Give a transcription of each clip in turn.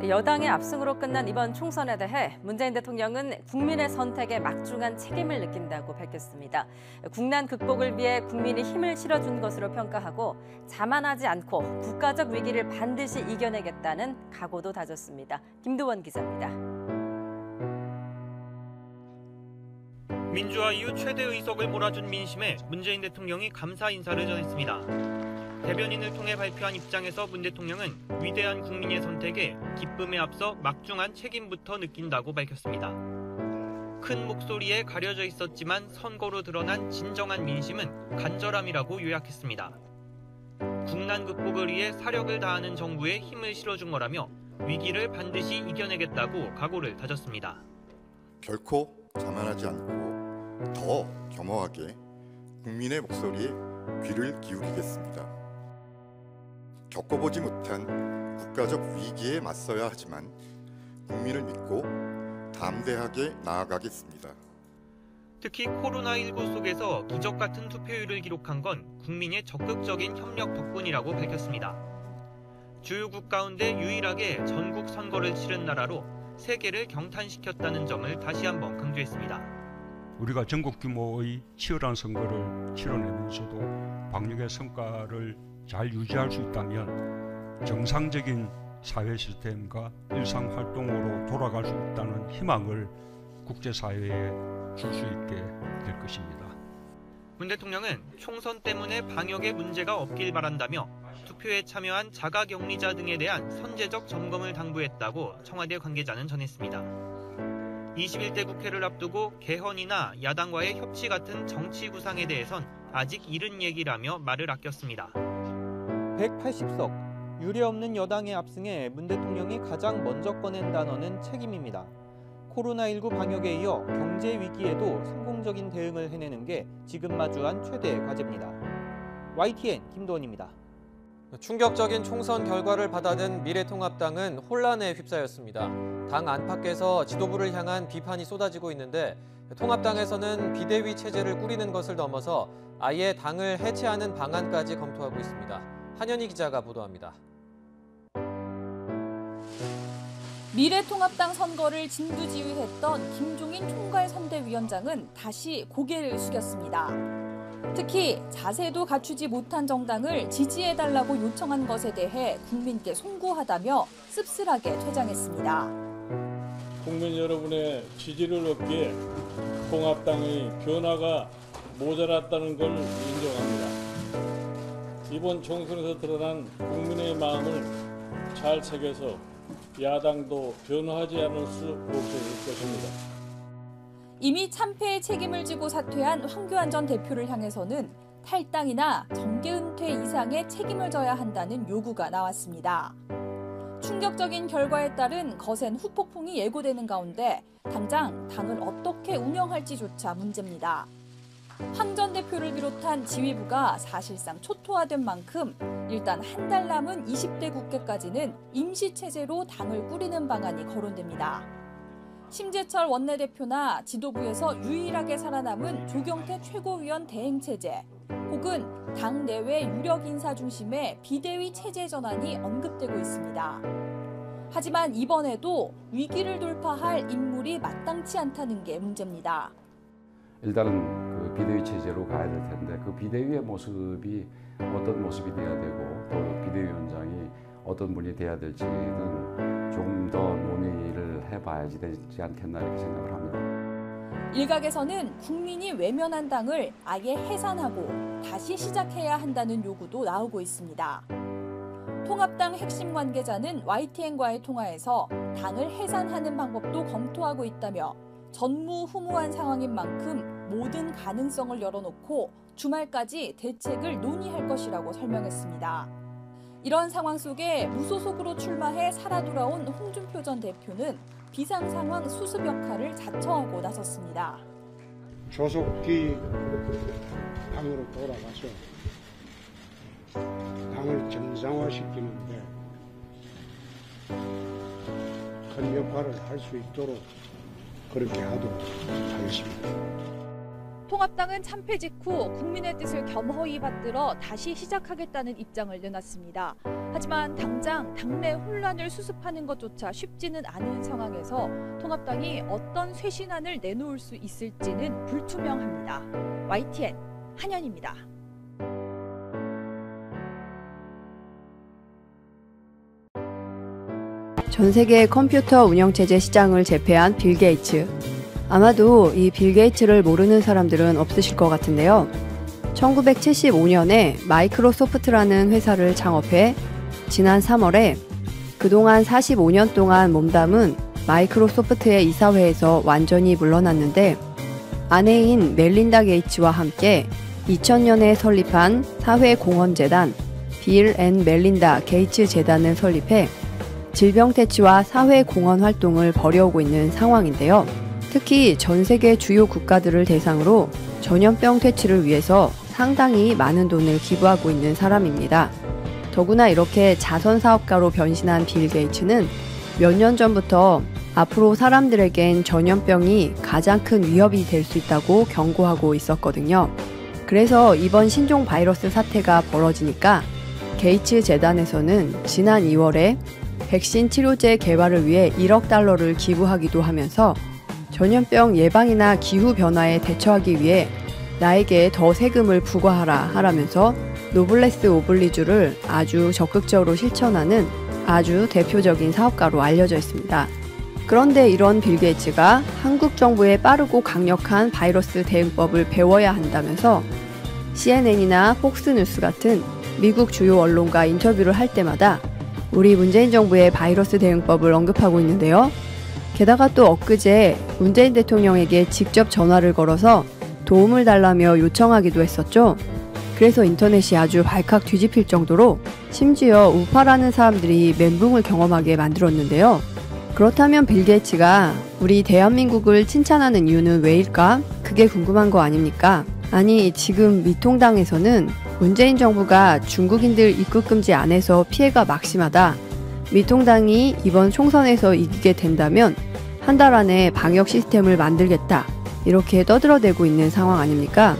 여당의 압승으로 끝난 이번 총선에 대해 문재인 대통령은 국민의 선택에 막중한 책임을 느낀다고 밝혔습니다. 국난 극복을 위해 국민이 힘을 실어준 것으로 평가하고 자만하지 않고 국가적 위기를 반드시 이겨내겠다는 각오도 다졌습니다. 김두원 기자입니다. 민주화 이후 최대 의석을 몰아준 민심에 문재인 대통령이 감사 인사를 전했습니다. 대변인을 통해 발표한 입장에서 문 대통령은 위대한 국민의 선택에 기쁨에 앞서 막중한 책임부터 느낀다고 밝혔습니다. 큰 목소리에 가려져 있었지만 선거로 드러난 진정한 민심은 간절함이라고 요약했습니다. 국난 극복을 위해 사력을 다하는 정부에 힘을 실어준 거라며 위기를 반드시 이겨내겠다고 각오를 다졌습니다. 결코 자만하지 않고 더 겸허하게 국민의 목소리에 귀를 기울이겠습니다. 겪어보지 못한 국가적 위기에 맞서야 하지만 국민을 믿고 담대하게 나아가겠습니다. 특히 코로나19 속에서 기적 같은 투표율을 기록한 건 국민의 적극적인 협력 덕분이라고 밝혔습니다. 주요국 가운데 유일하게 전국 선거를 치른 나라로 세계를 경탄시켰다는 점을 다시 한번 강조했습니다. 우리가 전국 규모의 치열한 선거를 치러내면서도 방역의 성과를 잘 유지할 수 있다면 정상적인 사회 시스템과 일상 활동으로 돌아갈 수 있다는 희망을 국제사회에 줄 수 있게 될 것입니다. 문 대통령은 총선 때문에 방역에 문제가 없길 바란다며 투표에 참여한 자가격리자 등에 대한 선제적 점검을 당부했다고 청와대 관계자는 전했습니다. 21대 국회를 앞두고 개헌이나 야당과의 협치 같은 정치 구상에 대해선 아직 이른 얘기라며 말을 아꼈습니다. 180석, 유례없는 여당의 압승에 문 대통령이 가장 먼저 꺼낸 단어는 책임입니다. 코로나19 방역에 이어 경제 위기에도 성공적인 대응을 해내는 게 지금 마주한 최대의 과제입니다. YTN 김도원입니다. 충격적인 총선 결과를 받아든 미래통합당은 혼란에 휩싸였습니다. 당 안팎에서 지도부를 향한 비판이 쏟아지고 있는데 통합당에서는 비대위 체제를 꾸리는 것을 넘어서 아예 당을 해체하는 방안까지 검토하고 있습니다. 한현희 기자가 보도합니다. 미래통합당 선거를 진두지휘했던 김종인 총괄선대위원장은 다시 고개를 숙였습니다. 특히 자세도 갖추지 못한 정당을 지지해달라고 요청한 것에 대해 국민께 송구하다며 씁쓸하게 퇴장했습니다. 국민 여러분의 지지를 얻기에 통합당의 변화가 모자랐다는 걸 인정합니다. 이번 총선에서 드러난 국민의 마음을 잘 새겨서 야당도 변화하지 않을 수 없을 것입니다. 이미 참패의 책임을 지고 사퇴한 황교안 전 대표를 향해서는 탈당이나 정계 은퇴 이상의 책임을 져야 한다는 요구가 나왔습니다. 충격적인 결과에 따른 거센 후폭풍이 예고되는 가운데 당장 당을 어떻게 운영할지조차 문제입니다. 황 전 대표를 비롯한 지휘부가 사실상 초토화된 만큼 일단 한 달 남은 20대 국회까지는 임시체제로 당을 꾸리는 방안이 거론됩니다. 심재철 원내대표나 지도부에서 유일하게 살아남은 조경태 최고위원 대행체제 혹은 당 내외 유력 인사 중심의 비대위 체제 전환이 언급되고 있습니다. 하지만 이번에도 위기를 돌파할 인물이 마땅치 않다는 게 문제입니다. 일단은 그 비대위 체제로 가야 될 텐데 그 비대위의 모습이 어떤 모습이 돼야 되고 또 비대위원장이 어떤 분이 돼야 될지는 조금 더 논의를 해봐야지 되지 않겠나 이렇게 생각을 합니다. 일각에서는 국민이 외면한 당을 아예 해산하고 다시 시작해야 한다는 요구도 나오고 있습니다. 통합당 핵심 관계자는 YTN과의 통화에서 당을 해산하는 방법도 검토하고 있다며 전무후무한 상황인 만큼 모든 가능성을 열어놓고 주말까지 대책을 논의할 것이라고 설명했습니다. 이런 상황 속에 무소속으로 출마해 살아 돌아온 홍준표 전 대표는 비상상황 수습 역할을 자처하고 나섰습니다. 조속히 당으로 돌아가서 당을 정상화시키는데 큰 역할을 할 수 있도록 그렇게 하도록 하겠습니다. 통합당은 참패 직후 국민의 뜻을 겸허히 받들어 다시 시작하겠다는 입장을 내놨습니다. 하지만 당장 당내 혼란을 수습하는 것조차 쉽지는 않은 상황에서 통합당이 어떤 쇄신안을 내놓을 수 있을지는 불투명합니다. YTN 한현입니다. 전 세계 컴퓨터 운영체제 시장을 제패한 빌 게이츠. 아마도 이 빌 게이츠를 모르는 사람들은 없으실 것 같은데요. 1975년에 마이크로소프트라는 회사를 창업해 지난 3월에 그동안 45년 동안 몸담은 마이크로소프트의 이사회에서 완전히 물러났는데 아내인 멜린다 게이츠와 함께 2000년에 설립한 사회공헌재단 빌 앤 멜린다 게이츠 재단을 설립해 질병 퇴치와 사회공헌 활동을 벌여오고 있는 상황인데요. 특히 전 세계 주요 국가들을 대상으로 전염병 퇴치를 위해서 상당히 많은 돈을 기부하고 있는 사람입니다. 더구나 이렇게 자선 사업가로 변신한 빌 게이츠는 몇 년 전부터 앞으로 사람들에겐 전염병이 가장 큰 위협이 될 수 있다고 경고하고 있었거든요. 그래서 이번 신종 바이러스 사태가 벌어지니까 게이츠 재단에서는 지난 2월에 백신 치료제 개발을 위해 1억 달러를 기부하기도 하면서 전염병 예방이나 기후변화에 대처하기 위해 나에게 더 세금을 부과하라 하라면서 노블레스 오블리주를 아주 적극적으로 실천하는 아주 대표적인 사업가로 알려져 있습니다. 그런데 이런 빌 게이츠가 한국 정부의 빠르고 강력한 바이러스 대응법을 배워야 한다면서 CNN이나 폭스뉴스 같은 미국 주요 언론과 인터뷰를 할 때마다 우리 문재인 정부의 바이러스 대응법을 언급하고 있는데요. 게다가 또 엊그제 문재인 대통령에게 직접 전화를 걸어서 도움을 달라며 요청하기도 했었죠. 그래서 인터넷이 아주 발칵 뒤집힐 정도로 심지어 우파라는 사람들이 멘붕을 경험하게 만들었는데요. 그렇다면 빌 게이츠가 우리 대한민국을 칭찬하는 이유는 왜일까? 그게 궁금한 거 아닙니까? 아니, 지금 미통당에서는 문재인 정부가 중국인들 입국 금지 안에서 피해가 막심하다. 미통당이 이번 총선에서 이기게 된다면 한 달 안에 방역 시스템을 만들겠다. 이렇게 떠들어대고 있는 상황 아닙니까?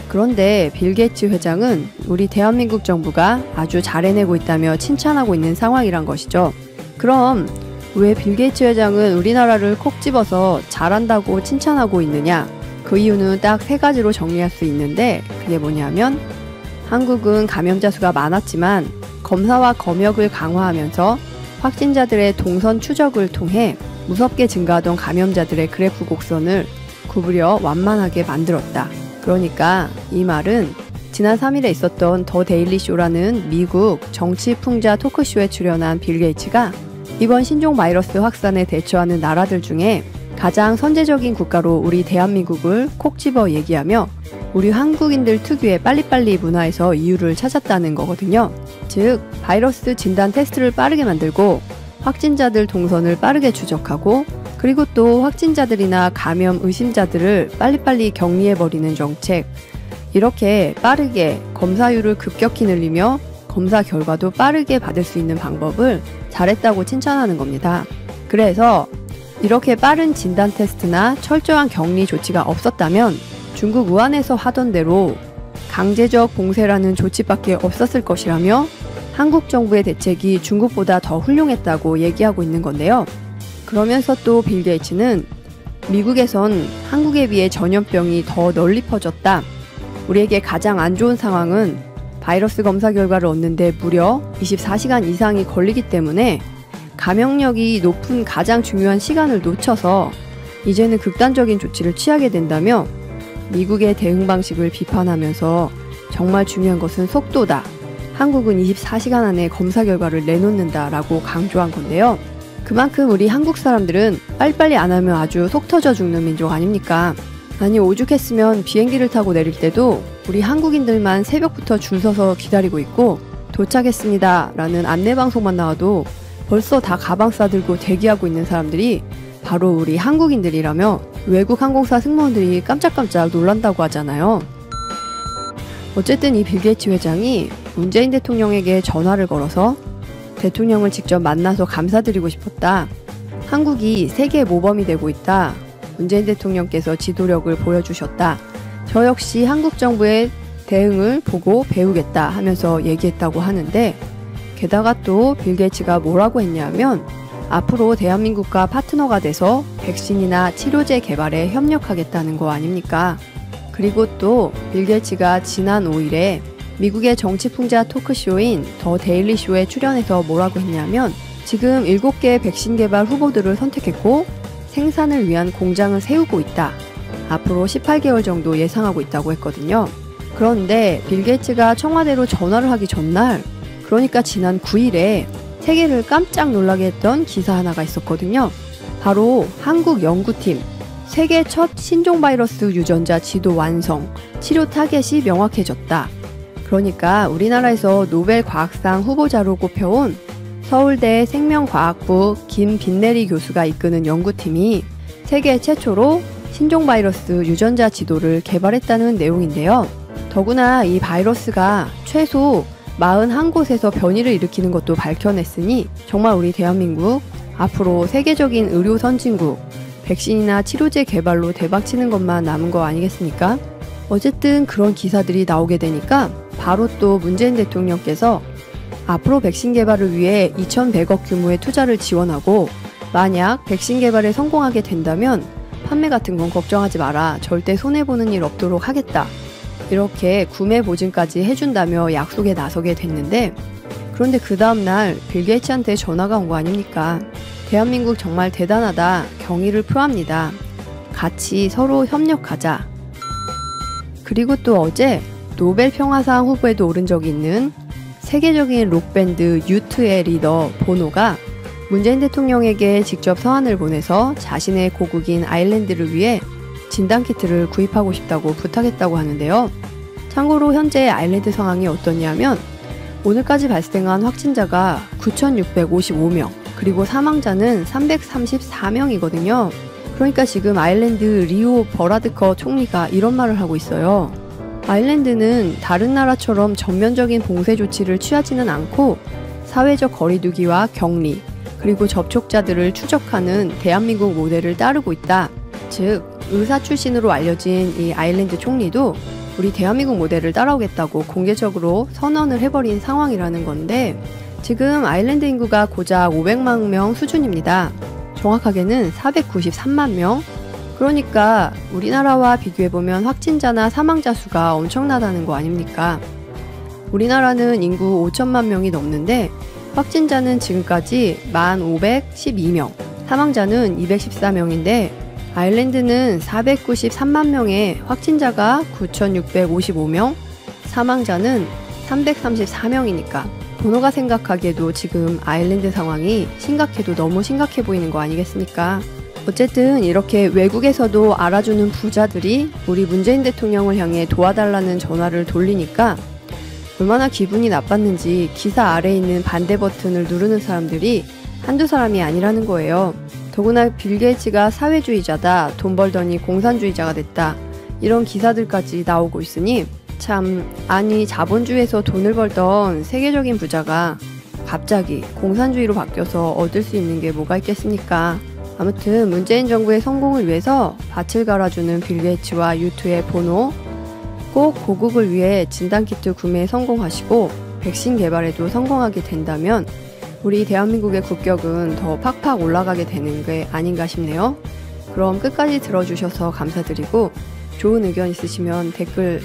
그런데 빌 게이츠 회장은 우리 대한민국 정부가 아주 잘 해내고 있다며 칭찬하고 있는 상황이란 것이죠. 그럼 왜 빌 게이츠 회장은 우리나라를 콕 집어서 잘한다고 칭찬하고 있느냐? 그 이유는 딱 3가지로 정리할 수 있는데 그게 뭐냐면 한국은 감염자 수가 많았지만 검사와 검역을 강화하면서 확진자들의 동선 추적을 통해 무섭게 증가하던 감염자들의 그래프 곡선을 구부려 완만하게 만들었다. 그러니까 이 말은 지난 3일에 있었던 더 데일리 쇼라는 미국 정치 풍자 토크쇼에 출연한 빌 게이츠가 이번 신종 바이러스 확산에 대처하는 나라들 중에 가장 선제적인 국가로 우리 대한민국을 콕 집어 얘기하며 우리 한국인들 특유의 빨리빨리 문화에서 이유를 찾았다는 거거든요. 즉, 바이러스 진단 테스트를 빠르게 만들고 확진자들 동선을 빠르게 추적하고 그리고 또 확진자들이나 감염 의심자들을 빨리빨리 격리해버리는 정책. 이렇게 빠르게 검사율을 급격히 늘리며 검사 결과도 빠르게 받을 수 있는 방법을 잘했다고 칭찬하는 겁니다. 그래서 이렇게 빠른 진단 테스트나 철저한 격리 조치가 없었다면 중국 우한에서 하던 대로 강제적 봉쇄라는 조치밖에 없었을 것이라며 한국 정부의 대책이 중국보다 더 훌륭했다고 얘기하고 있는 건데요. 그러면서 또 빌 게이츠는 미국에선 한국에 비해 전염병이 더 널리 퍼졌다. 우리에게 가장 안 좋은 상황은 바이러스 검사 결과를 얻는데 무려 24시간 이상이 걸리기 때문에 감염력이 높은 가장 중요한 시간을 놓쳐서 이제는 극단적인 조치를 취하게 된다며 미국의 대응 방식을 비판하면서 정말 중요한 것은 속도다. 한국은 24시간 안에 검사 결과를 내놓는다라고 강조한 건데요. 그만큼 우리 한국 사람들은 빨리빨리 안 하면 아주 속 터져 죽는 민족 아닙니까? 아니, 오죽했으면 비행기를 타고 내릴 때도 우리 한국인들만 새벽부터 줄 서서 기다리고 있고 도착했습니다 라는 안내방송만 나와도 벌써 다 가방 싸들고 대기하고 있는 사람들이 바로 우리 한국인들이라며 외국 항공사 승무원들이 깜짝깜짝 놀란다고 하잖아요. 어쨌든 이 빌 게이츠 회장이 문재인 대통령에게 전화를 걸어서 대통령을 직접 만나서 감사드리고 싶었다. 한국이 세계 모범이 되고 있다. 문재인 대통령께서 지도력을 보여주셨다. 저 역시 한국 정부의 대응을 보고 배우겠다 하면서 얘기했다고 하는데, 게다가 또 빌 게이츠가 뭐라고 했냐면 앞으로 대한민국과 파트너가 돼서 백신이나 치료제 개발에 협력하겠다는 거 아닙니까? 그리고 또 빌 게이츠가 지난 5일에 미국의 정치풍자 토크쇼인 더 데일리 쇼에 출연해서 뭐라고 했냐면 지금 7개의 백신 개발 후보들을 선택했고 생산을 위한 공장을 세우고 있다. 앞으로 18개월 정도 예상하고 있다고 했거든요. 그런데 빌 게이츠가 청와대로 전화를 하기 전날, 그러니까 지난 9일에 세계를 깜짝 놀라게 했던 기사 하나가 있었거든요. 바로 한국 연구팀 세계 첫 신종 바이러스 유전자 지도 완성, 치료 타겟이 명확해졌다. 그러니까 우리나라에서 노벨 과학상 후보자로 꼽혀온 서울대 생명과학부 김빈내리 교수가 이끄는 연구팀이 세계 최초로 신종 바이러스 유전자 지도를 개발했다는 내용인데요. 더구나 이 바이러스가 최소 41곳에서 변이를 일으키는 것도 밝혀냈으니 정말 우리 대한민국 앞으로 세계적인 의료 선진국, 백신이나 치료제 개발로 대박치는 것만 남은 거 아니겠습니까? 어쨌든 그런 기사들이 나오게 되니까 바로 또 문재인 대통령께서 앞으로 백신 개발을 위해 2,100억 규모의 투자를 지원하고 만약 백신 개발에 성공하게 된다면 판매 같은 건 걱정하지 마라. 절대 손해보는 일 없도록 하겠다. 이렇게 구매 보증까지 해준다며 약속에 나서게 됐는데, 그런데 그 다음날 빌 게이츠한테 전화가 온 거 아닙니까? 대한민국 정말 대단하다. 경의를 표합니다. 같이 서로 협력하자. 그리고 또 어제 노벨 평화상 후보에도 오른 적이 있는 세계적인 록밴드 U2의 리더 보노가 문재인 대통령에게 직접 서한을 보내서 자신의 고국인 아일랜드를 위해 진단키트를 구입하고 싶다고 부탁했다고 하는데요. 참고로 현재 아일랜드 상황이 어떠냐면 오늘까지 발생한 확진자가 9,655명, 그리고 사망자는 334명이거든요. 그러니까 지금 아일랜드 리오 버라드커 총리가 이런 말을 하고 있어요. 아일랜드는 다른 나라처럼 전면적인 봉쇄 조치를 취하지는 않고 사회적 거리두기와 격리, 그리고 접촉자들을 추적하는 대한민국 모델을 따르고 있다. 즉, 의사 출신으로 알려진 이 아일랜드 총리도 우리 대한민국 모델을 따라오겠다고 공개적으로 선언을 해버린 상황이라는 건데, 지금 아일랜드 인구가 고작 500만 명 수준입니다. 정확하게는 493만 명. 그러니까 우리나라와 비교해보면 확진자나 사망자 수가 엄청나다는 거 아닙니까? 우리나라는 인구 5천만 명이 넘는데 확진자는 지금까지 1,512명, 사망자는 214명인데 아일랜드는 493만 명에 확진자가 9,655명, 사망자는 334명이니까 보노가 생각하기에도 지금 아일랜드 상황이 심각해도 너무 심각해 보이는 거 아니겠습니까? 어쨌든 이렇게 외국에서도 알아주는 부자들이 우리 문재인 대통령을 향해 도와달라는 전화를 돌리니까 얼마나 기분이 나빴는지 기사 아래에 있는 반대 버튼을 누르는 사람들이 한두 사람이 아니라는 거예요. 더구나 빌 게이츠가 사회주의자다, 돈 벌더니 공산주의자가 됐다, 이런 기사들까지 나오고 있으니 참, 아니 자본주의에서 돈을 벌던 세계적인 부자가 갑자기 공산주의로 바뀌어서 얻을 수 있는 게 뭐가 있겠습니까? 아무튼 문재인 정부의 성공을 위해서 밭을 갈아주는 빌 게이츠와 U2의 보노, 꼭 고국을 위해 진단키트 구매에 성공하시고 백신 개발에도 성공하게 된다면 우리 대한민국의 국격은 더 팍팍 올라가게 되는 게 아닌가 싶네요. 그럼 끝까지 들어주셔서 감사드리고 좋은 의견 있으시면 댓글